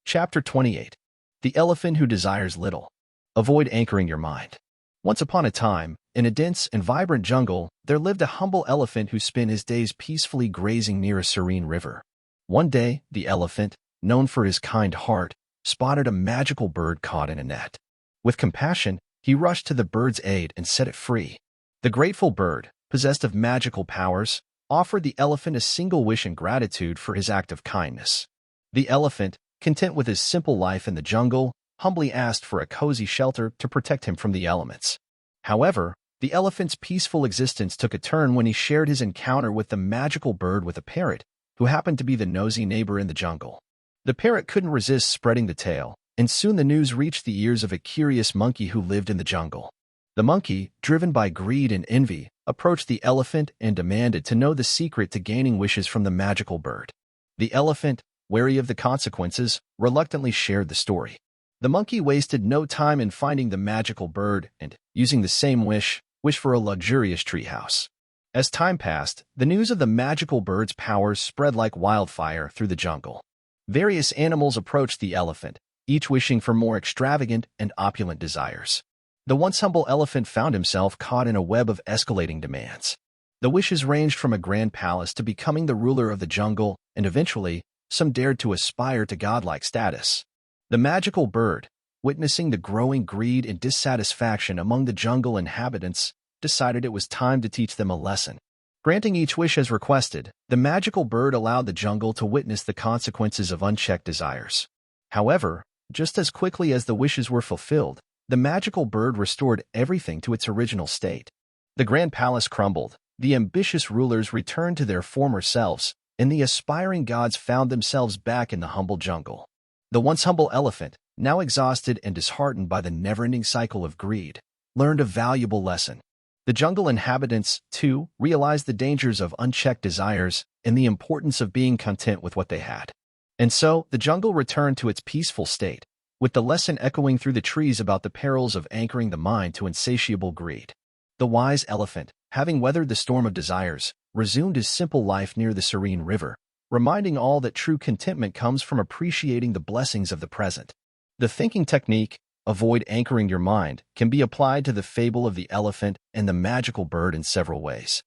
Chapter 28. The Elephant Who Desires Little. Avoid anchoring your mind. Once upon a time, in a dense and vibrant jungle, there lived a humble elephant who spent his days peacefully grazing near a serene river. One day, the elephant, known for his kind heart, spotted a magical bird caught in a net. With compassion, he rushed to the bird's aid and set it free. The grateful bird, possessed of magical powers, offered the elephant a single wish in gratitude for his act of kindness. The elephant, content with his simple life in the jungle, humbly asked for a cozy shelter to protect him from the elements. However, the elephant's peaceful existence took a turn when he shared his encounter with the magical bird with a parrot, who happened to be the nosy neighbor in the jungle. The parrot couldn't resist spreading the tale, and soon the news reached the ears of a curious monkey who lived in the jungle. The monkey, driven by greed and envy, approached the elephant and demanded to know the secret to gaining wishes from the magical bird. The elephant, wary of the consequences, reluctantly shared the story. The monkey wasted no time in finding the magical bird and, using the same wish for a luxurious treehouse. As time passed, the news of the magical bird's powers spread like wildfire through the jungle. Various animals approached the elephant, each wishing for more extravagant and opulent desires. The once humble elephant found himself caught in a web of escalating demands. The wishes ranged from a grand palace to becoming the ruler of the jungle, and eventually, some dared to aspire to godlike status. The magical bird, witnessing the growing greed and dissatisfaction among the jungle inhabitants, decided it was time to teach them a lesson. Granting each wish as requested, the magical bird allowed the jungle to witness the consequences of unchecked desires. However, just as quickly as the wishes were fulfilled, the magical bird restored everything to its original state. The grand palace crumbled, the ambitious rulers returned to their former selves, and the aspiring gods found themselves back in the humble jungle. The once humble elephant, now exhausted and disheartened by the never-ending cycle of greed, learned a valuable lesson. The jungle inhabitants, too, realized the dangers of unchecked desires and the importance of being content with what they had. And so, the jungle returned to its peaceful state, with the lesson echoing through the trees about the perils of anchoring the mind to insatiable greed. The wise elephant, having weathered the storm of desires, resumed his simple life near the serene river, reminding all that true contentment comes from appreciating the blessings of the present. The thinking technique, avoid anchoring your mind, can be applied to the fable of the elephant and the magical bird in several ways.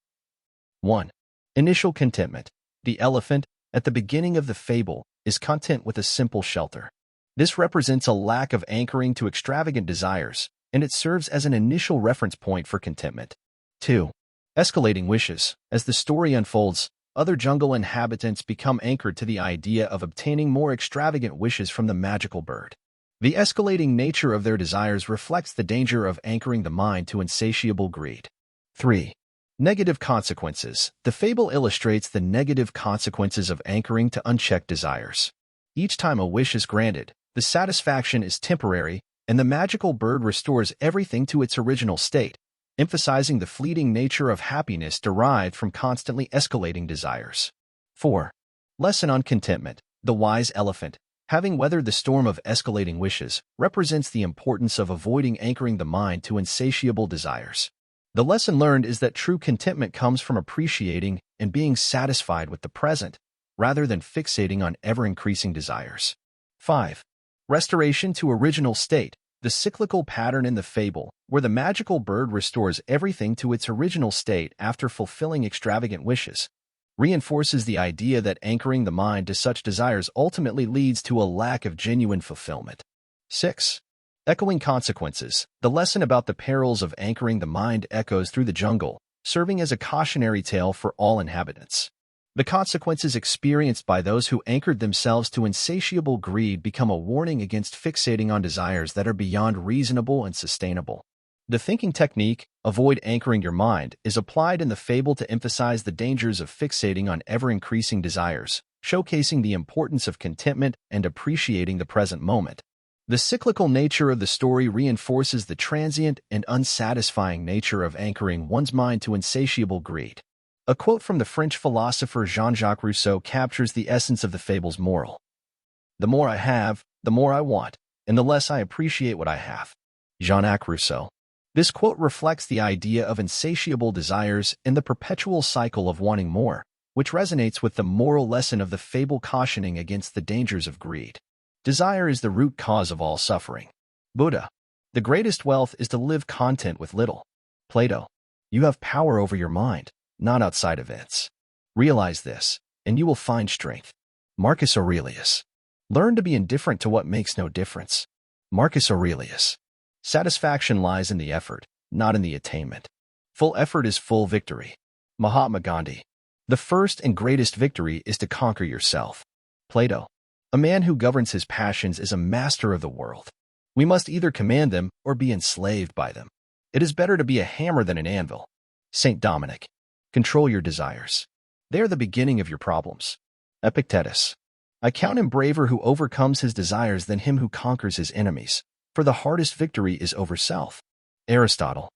1. Initial contentment. The elephant, at the beginning of the fable, is content with a simple shelter. This represents a lack of anchoring to extravagant desires, and it serves as an initial reference point for contentment. 2. Escalating wishes. As the story unfolds, other jungle inhabitants become anchored to the idea of obtaining more extravagant wishes from the magical bird. The escalating nature of their desires reflects the danger of anchoring the mind to insatiable greed. 3. Negative consequences. The fable illustrates the negative consequences of anchoring to unchecked desires. Each time a wish is granted, the satisfaction is temporary, and the magical bird restores everything to its original state, emphasizing the fleeting nature of happiness derived from constantly escalating desires. 4. Lesson on contentment. The wise elephant, having weathered the storm of escalating wishes, represents the importance of avoiding anchoring the mind to insatiable desires. The lesson learned is that true contentment comes from appreciating and being satisfied with the present, rather than fixating on ever-increasing desires. 5. Restoration to original state. The cyclical pattern in the fable, where the magical bird restores everything to its original state after fulfilling extravagant wishes, reinforces the idea that anchoring the mind to such desires ultimately leads to a lack of genuine fulfillment. 6. Echoing consequences. The lesson about the perils of anchoring the mind echoes through the jungle, serving as a cautionary tale for all inhabitants. The consequences experienced by those who anchored themselves to insatiable greed become a warning against fixating on desires that are beyond reasonable and sustainable. The thinking technique, avoid anchoring your mind, is applied in the fable to emphasize the dangers of fixating on ever-increasing desires, showcasing the importance of contentment and appreciating the present moment. The cyclical nature of the story reinforces the transient and unsatisfying nature of anchoring one's mind to insatiable greed. A quote from the French philosopher Jean-Jacques Rousseau captures the essence of the fable's moral. The more I have, the more I want, and the less I appreciate what I have. Jean-Jacques Rousseau. This quote reflects the idea of insatiable desires and the perpetual cycle of wanting more, which resonates with the moral lesson of the fable cautioning against the dangers of greed. Desire is the root cause of all suffering. Buddha. The greatest wealth is to live content with little. Plato. You have power over your mind, not outside events. Realize this, and you will find strength. Marcus Aurelius. Learn to be indifferent to what makes no difference. Marcus Aurelius. Satisfaction lies in the effort, not in the attainment. Full effort is full victory. Mahatma Gandhi. The first and greatest victory is to conquer yourself. Plato. A man who governs his passions is a master of the world. We must either command them or be enslaved by them. It is better to be a hammer than an anvil. Saint Dominic. Control your desires. They are the beginning of your problems. Epictetus. I count him braver who overcomes his desires than him who conquers his enemies, for the hardest victory is over self. Aristotle.